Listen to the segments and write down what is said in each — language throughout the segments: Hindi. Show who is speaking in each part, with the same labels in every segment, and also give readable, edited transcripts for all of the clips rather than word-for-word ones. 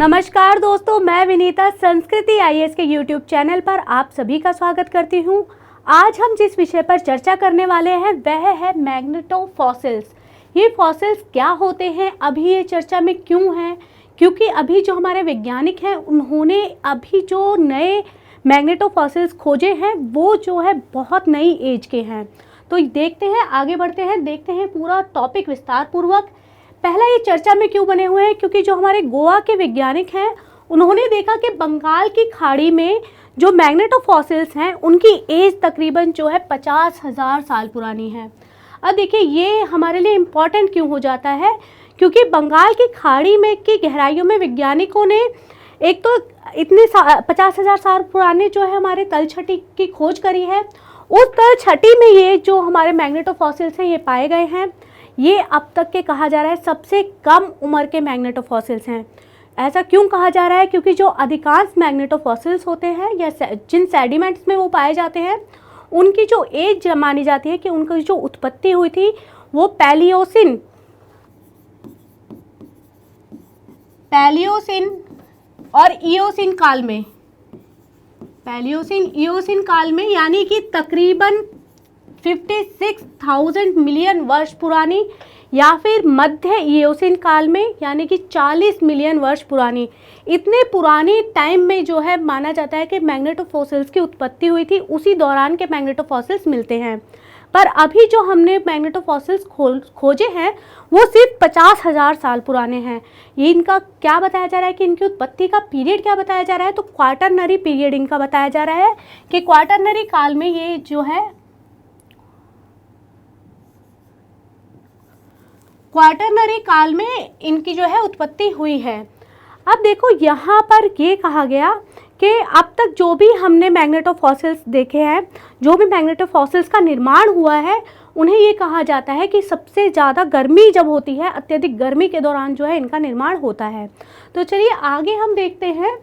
Speaker 1: नमस्कार दोस्तों, मैं विनीता संस्कृति आईएएस के YouTube चैनल पर आप सभी का स्वागत करती हूं। आज हम जिस विषय पर चर्चा करने वाले हैं वह है मैग्नेटोफॉसिल्स। ये फॉसिल्स क्या होते हैं, अभी ये चर्चा में क्यों हैं? क्योंकि अभी जो हमारे वैज्ञानिक हैं उन्होंने अभी जो नए मैग्नेटोफॉसिल्स खोजे हैं वो जो है बहुत नई एज के हैं। तो देखते हैं, आगे बढ़ते हैं, देखते हैं पूरा टॉपिक विस्तार पूर्वक। पहला, ये चर्चा में क्यों बने हुए हैं? क्योंकि जो हमारे गोवा के वैज्ञानिक हैं उन्होंने देखा कि बंगाल की खाड़ी में जो मैग्नेटोफॉसिल्स हैं उनकी एज तकरीबन जो है 50,000 साल पुरानी है। अब देखिए ये हमारे लिए इम्पॉर्टेंट क्यों हो जाता है, क्योंकि बंगाल की खाड़ी में की गहराइयों में वैज्ञानिकों ने एक तो इतने 50,000 साल पुराने जो है हमारे तलछटी की खोज करी है। उस तलछटी में ये जो हमारे मैग्नेटोफॉसिल्स हैं ये पाए गए हैं। ये अब तक के कहा जा रहा है सबसे कम उम्र के मैग्नेटोफॉसिल्स हैं। ऐसा क्यों कहा जा रहा है? क्योंकि जो अधिकांश मैग्नेटोफॉसिल्स होते हैं या जिन सेडिमेंट्स में वो पाए जाते हैं उनकी जो एज मानी जाती है कि उनकी जो उत्पत्ति हुई थी वो पैलियोसिन और इयोसिन काल में, पैलियोसिन इयोसिन काल में, यानी कि तकरीबन 56,000 मिलियन वर्ष पुरानी, या फिर मध्य इयोसिन काल में यानी कि 40 मिलियन वर्ष पुरानी। इतने पुरानी टाइम में जो है माना जाता है कि मैग्नेटोफॉसिल्स की उत्पत्ति हुई थी। उसी दौरान के मैग्नेटोफॉसिल्स मिलते हैं। पर अभी जो हमने मैग्नेटोफॉसिल्स खोजे हैं वो सिर्फ 50,000 साल पुराने हैं। ये इनका क्या बताया जा रहा है कि इनकी उत्पत्ति का पीरियड क्या बताया जा रहा है? तो क्वाटरनरी पीरियड इनका बताया जा रहा है कि क्वाटरनरी काल में ये जो है क्वाटरनरी काल में इनकी जो है उत्पत्ति हुई है। अब देखो यहाँ पर ये कहा गया कि अब तक जो भी हमने मैग्नेटोफॉसिल्स देखे हैं, जो भी मैग्नेटोफॉसिल्स का निर्माण हुआ है, उन्हें ये कहा जाता है कि सबसे ज़्यादा गर्मी जब होती है, अत्यधिक गर्मी के दौरान जो है इनका निर्माण होता है। तो चलिए आगे हम देखते हैं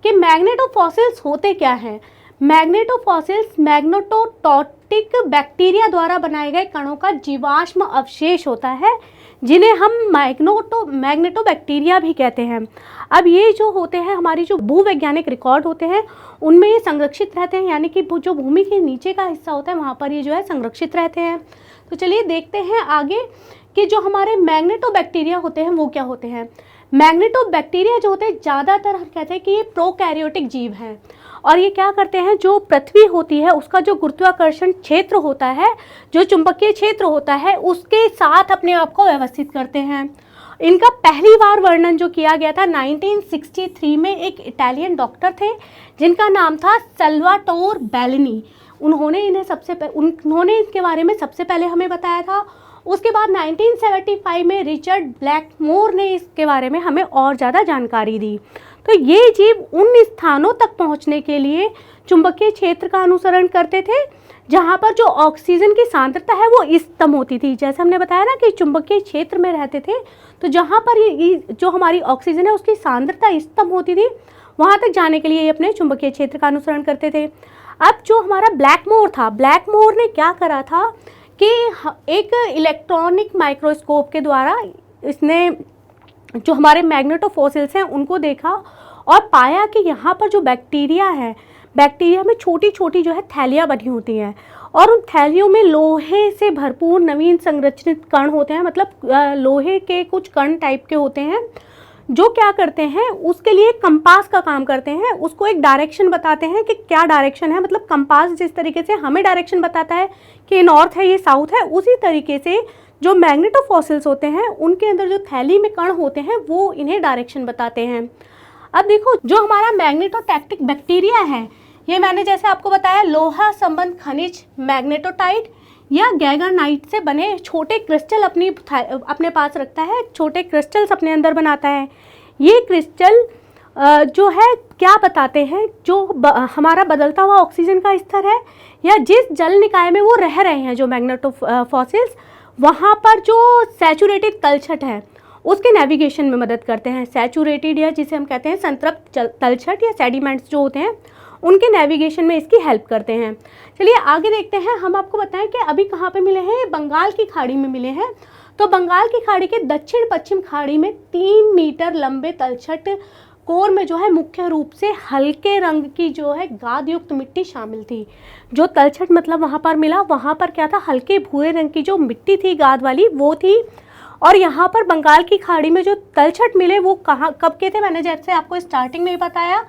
Speaker 1: कि मैग्नेटोफॉसिल्स होते क्या हैं। मैग्नेटोफॉसिल्स मैग्नेटोटॉक्टिक बैक्टीरिया द्वारा बनाए गए कणों का जीवाश्म अवशेष होता है, जिन्हें हम मैग्नेटोबैक्टीरिया भी कहते हैं। अब ये जो होते हैं हमारी जो भूवैज्ञानिक रिकॉर्ड होते हैं उनमें ये संरक्षित रहते हैं, यानी कि जो भूमि के नीचे का हिस्सा होता है वहाँ पर ये जो है संरक्षित रहते हैं। तो चलिए देखते हैं आगे कि जो हमारे मैग्नेटोबैक्टीरिया होते हैं वो क्या होते हैं। मैग्नेटोबैक्टीरिया जो होते हैं ज़्यादातर हम कहते हैं कि ये प्रोकैरियोटिक जीव हैं, और ये क्या करते हैं, जो पृथ्वी होती है उसका जो गुरुत्वाकर्षण क्षेत्र होता है, जो चुंबकीय क्षेत्र होता है, उसके साथ अपने आप को व्यवस्थित करते हैं। इनका पहली बार वर्णन जो किया गया था 1963 में एक इटालियन डॉक्टर थे जिनका नाम था सल्वाटोर बेलिनी। उन्होंने इनके बारे में सबसे पहले हमें बताया था। उसके बाद 1975 में रिचर्ड ब्लैकमोर ने इसके बारे में हमें और ज़्यादा जानकारी दी। तो ये जीव उन स्थानों तक पहुंचने के लिए चुंबकीय क्षेत्र का अनुसरण करते थे जहां पर जो ऑक्सीजन की सांद्रता है वो इष्टतम होती थी। जैसे हमने बताया ना कि चुंबकीय क्षेत्र में रहते थे, तो जहां पर ये जो हमारी ऑक्सीजन है उसकी सांद्रता इष्टतम होती थी, वहां तक जाने के लिए ये अपने चुंबकीय क्षेत्र का अनुसरण करते थे। अब जो हमारा ब्लैकमोर था, ब्लैकमोर ने क्या करा था कि एक इलेक्ट्रॉनिक माइक्रोस्कोप के द्वारा इसने जो हमारे मैग्नेटोफॉसिल्स हैं उनको देखा और पाया कि यहाँ पर जो बैक्टीरिया है, बैक्टीरिया में छोटी छोटी जो है थैलियाँ बनी होती हैं, और उन थैलियों में लोहे से भरपूर नवीन संरचित कण होते हैं। मतलब लोहे के कुछ कण टाइप के होते हैं जो क्या करते हैं, उसके लिए कंपास का काम करते हैं। उसको एक डायरेक्शन बताते हैं कि क्या डायरेक्शन है। मतलब कंपास जिस तरीके से हमें डायरेक्शन बताता है कि नॉर्थ है, ये साउथ है, उसी तरीके से जो मैग्नेटोफॉसिल्स होते हैं उनके अंदर जो थैली में कण होते हैं वो इन्हें डायरेक्शन बताते हैं। अब देखो जो हमारा मैग्नेटोटैक्टिक बैक्टीरिया है, ये मैंने जैसे आपको बताया लोहा संबंध खनिज मैग्नेटोटाइट या गैगरनाइट से बने छोटे क्रिस्टल अपने पास रखता है, छोटे क्रिस्टल्स अपने अंदर बनाता है। ये क्रिस्टल जो है क्या बताते हैं, जो हमारा बदलता हुआ ऑक्सीजन का स्तर है या जिस जल निकाय में वो रह रहे हैं जो मैग्नेटोफॉसिल्स, वहाँ पर जो सैचुरेटेड तलछट है उसके नेविगेशन में मदद करते हैं। सैचुरेटेड या जिसे हम कहते हैं संतृप्त तलछट या सेडिमेंट्स जो होते हैं उनके नेविगेशन में इसकी हेल्प करते हैं। चलिए आगे देखते हैं। हम आपको बताएं कि अभी कहाँ पे मिले हैं, बंगाल की खाड़ी में मिले हैं। तो बंगाल की खाड़ी के दक्षिण पश्चिम खाड़ी में 3 मीटर लंबे तलछट कोर में जो है मुख्य रूप से हल्के रंग की जो है गाद युक्त मिट्टी शामिल थी। जो तलछट मतलब वहाँ पर मिला, वहाँ पर क्या था, हल्के भूरे रंग की जो मिट्टी थी गाद वाली वो थी। और यहाँ पर बंगाल की खाड़ी में जो तलछट मिले वो कहाँ कब के थे, मैंने जैसे आपको स्टार्टिंग में ही बताया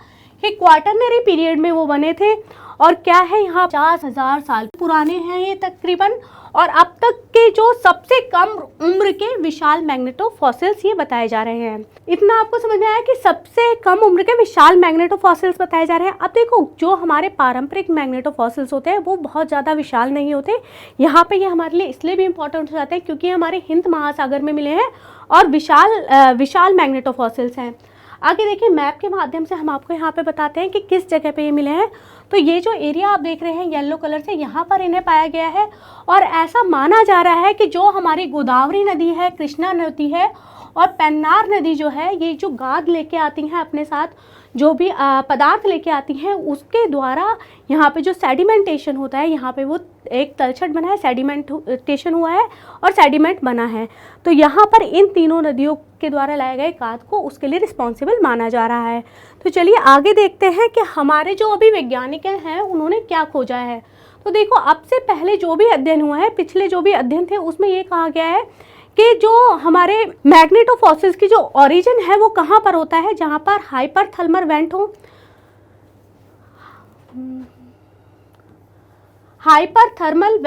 Speaker 1: कि क्वाटरनरी पीरियड में वो बने थे। और क्या है, यहाँ 50,000 साल पुराने हैं ये तकरीबन। और अब तक के जो सबसे कम उम्र के विशाल मैग्नेटोफॉसिल्स ये बताए जा रहे हैं। इतना आपको समझ में आया कि सबसे कम उम्र के विशाल मैग्नेटोफॉसिल्स बताए जा रहे हैं। अब देखो, जो हमारे पारंपरिक मैग्नेटोफॉसिल्स होते हैं वो बहुत ज़्यादा विशाल नहीं होते। यहाँ पे ये हमारे लिए इसलिए भी इम्पोर्टेंट हो जाते हैं क्योंकि हमारे हिंद महासागर में मिले हैं और विशाल मैग्नेटोफॉसिल्स हैं। आगे देखिए, मैप के माध्यम से हम आपको यहाँ पे बताते हैं कि किस जगह पे ये मिले हैं। तो ये जो एरिया आप देख रहे हैं येलो कलर से, यहाँ पर इन्हें पाया गया है। और ऐसा माना जा रहा है कि जो हमारी गोदावरी नदी है, कृष्णा नदी है और पेन्नार नदी जो है, ये जो गाद लेके आती हैं अपने साथ, जो भी पदार्थ लेके आती हैं, उसके द्वारा यहाँ पे जो सेडिमेंटेशन होता है, यहाँ पे वो एक तलछट बना है, सेडिमेंटेशन हुआ है और सेडिमेंट बना है। तो यहाँ पर इन तीनों नदियों के द्वारा लाए गए गाद को उसके लिए रिस्पॉन्सिबल माना जा रहा है। तो चलिए आगे देखते हैं कि हमारे जो अभी वैज्ञानिक हैं उन्होंने क्या खोजा है। तो देखो, अब से पहले जो भी अध्ययन हुआ है, पिछले जो भी अध्ययन थे, उसमें ये कहा गया है कि जो हमारे मैग्नेटोफॉसिल्स की जो ओरिजिन है वो कहाँ पर होता है, जहाँ पर हाइपरथर्मल वेंट हो। हाइपरथर्मल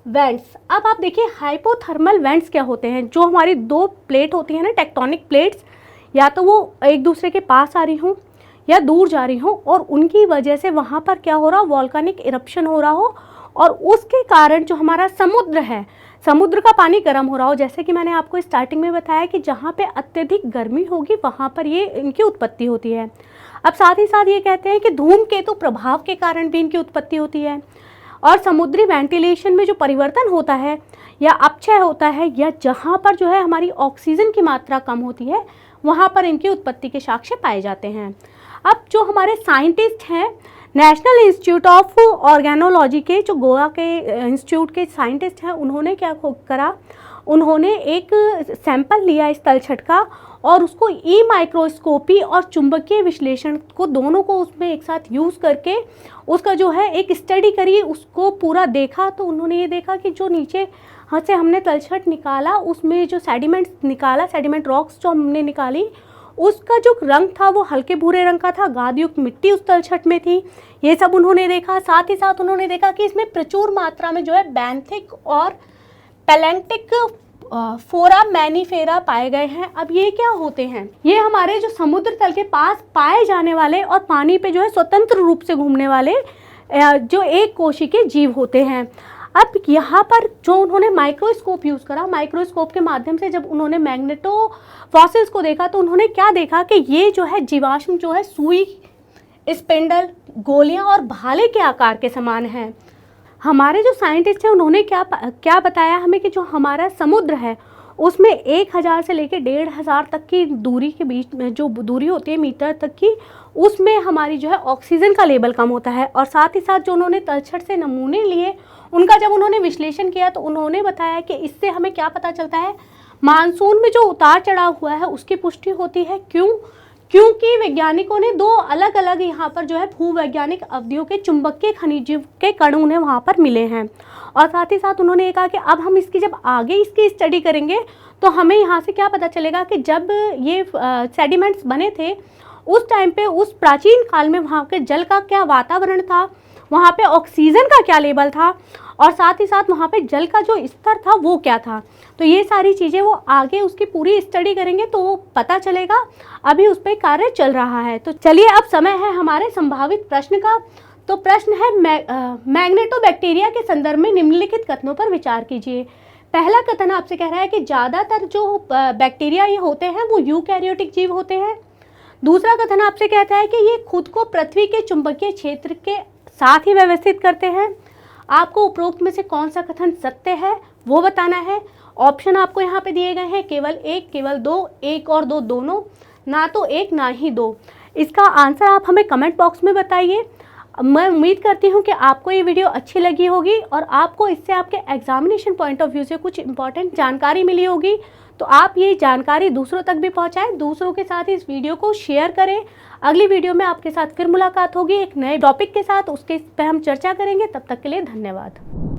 Speaker 1: वेंट्स। अब आप देखिए, हाइपोथर्मल वेंट्स क्या होते हैं। जो हमारी दो प्लेट होती है ना, टेक्टोनिक प्लेट्स, या तो वो एक दूसरे के पास आ रही हों या दूर जा रही हों, और उनकी वजह से वहाँ पर क्या हो रहा हो, वॉल्केनिक इरप्शन हो रहा हो, और उसके कारण जो हमारा समुद्र है, समुद्र का पानी गर्म हो रहा हो। जैसे कि मैंने आपको स्टार्टिंग में बताया कि जहाँ पे अत्यधिक गर्मी होगी वहाँ पर ये इनकी उत्पत्ति होती है। अब साथ ही साथ ये कहते हैं कि धूमकेतु प्रभाव के कारण भी इनकी उत्पत्ति होती है। और समुद्री वेंटिलेशन में जो परिवर्तन होता है या अपक्षय होता है, या जहाँ पर जो है हमारी ऑक्सीजन की मात्रा कम होती है, वहाँ पर इनकी उत्पत्ति के साक्ष्य पाए जाते हैं। अब जो हमारे साइंटिस्ट हैं, नेशनल इंस्टीट्यूट ऑफ ऑर्गेनोलॉजी के, जो गोवा के इंस्टीट्यूट के साइंटिस्ट हैं, उन्होंने क्या करा, उन्होंने एक सैंपल लिया इस तलछट का और उसको ई माइक्रोस्कोपी और चुंबकीय विश्लेषण को, दोनों को उसमें एक साथ यूज़ करके उसका जो है एक स्टडी करी, उसको पूरा देखा। तो उन्होंने ये देखा कि जो नीचे हाथ से हमने तलछट निकाला, उसमें जो सेडिमेंट निकाला, सेडिमेंट रॉक्स जो हमने निकाली, उसका जो रंग था वो हल्के भूरे रंग का था। गादयुक्त मिट्टी उस तलछट में थी। ये सब उन्होंने देखा। साथ ही साथ उन्होंने देखा कि इसमें प्रचुर मात्रा में जो है बेंथिक और पेलेंटिक फोरा मैनीफेरा पाए गए हैं। अब ये क्या होते हैं, ये हमारे जो समुद्र तल के पास पाए जाने वाले और पानी पे जो है स्वतंत्र रूप से घूमने वाले जो एक कोशिकीय जीव होते हैं। अब यहाँ पर जो उन्होंने माइक्रोस्कोप यूज़ करा, माइक्रोस्कोप के माध्यम से जब उन्होंने मैग्नेटोफॉसिल्स को देखा, तो उन्होंने क्या देखा कि ये जो है जीवाश्म जो है सुई, स्पिंडल, गोलियां और भाले के आकार के समान हैं। हमारे जो साइंटिस्ट हैं उन्होंने क्या बताया हमें कि जो हमारा समुद्र है उसमें 1000 से लेकर 1500 तक की दूरी के बीच में जो दूरी होती है मीटर तक की, उसमें हमारी जो है ऑक्सीजन का लेवल कम होता है। और साथ ही साथ जो उन्होंने तलछट से नमूने लिए, उनका जब उन्होंने विश्लेषण किया तो उन्होंने बताया कि इससे हमें क्या पता चलता है, मानसून में जो उतार चढ़ाव हुआ है उसकी पुष्टि होती है। क्योंकि वैज्ञानिकों ने दो अलग अलग यहाँ पर जो है भूवैज्ञानिक अवधियों के चुंबकीय खनिज के कण उन्हें वहाँ पर मिले हैं। और साथ ही साथ उन्होंने ये कहा कि अब हम इसकी जब आगे इसकी स्टडी करेंगे तो हमें यहाँ से क्या पता चलेगा कि जब ये सेडिमेंट्स बने थे उस टाइम पे, उस प्राचीन काल में वहाँ के जल का क्या वातावरण था, वहाँ पे ऑक्सीजन का क्या लेवल था, और साथ ही साथ वहाँ पे जल का जो स्तर था वो क्या था। तो ये सारी चीज़ें वो आगे उसकी पूरी स्टडी करेंगे तो वो पता चलेगा। अभी उस पर कार्य चल रहा है। तो चलिए अब समय है हमारे संभावित प्रश्न का। तो प्रश्न है, मैग्नेटोबैक्टीरिया के संदर्भ में निम्नलिखित कथनों पर विचार कीजिए। पहला कथन आपसे कह रहा है कि ज़्यादातर जो बैक्टीरिया ये होते हैं वो यूकैरियोटिक जीव होते हैं। दूसरा कथन आपसे कहता है कि ये खुद को पृथ्वी के चुंबकीय क्षेत्र के साथ ही व्यवस्थित करते हैं। आपको उपरोक्त में से कौन सा कथन सत्य है वो बताना है। ऑप्शन आपको यहाँ पे दिए गए हैं, केवल एक, केवल दो, एक और दो दोनों, ना तो एक ना ही दो। इसका आंसर आप हमें कमेंट बॉक्स में बताइए। मैं उम्मीद करती हूँ कि आपको ये वीडियो अच्छी लगी होगी और आपको इससे आपके एग्जामिनेशन पॉइंट ऑफ व्यू से कुछ इंपॉर्टेंट जानकारी मिली होगी। तो आप ये जानकारी दूसरों तक भी पहुँचाएं, दूसरों के साथ इस वीडियो को शेयर करें। अगली वीडियो में आपके साथ फिर मुलाकात होगी एक नए टॉपिक के साथ, उसके पे हम चर्चा करेंगे। तब तक के लिए धन्यवाद।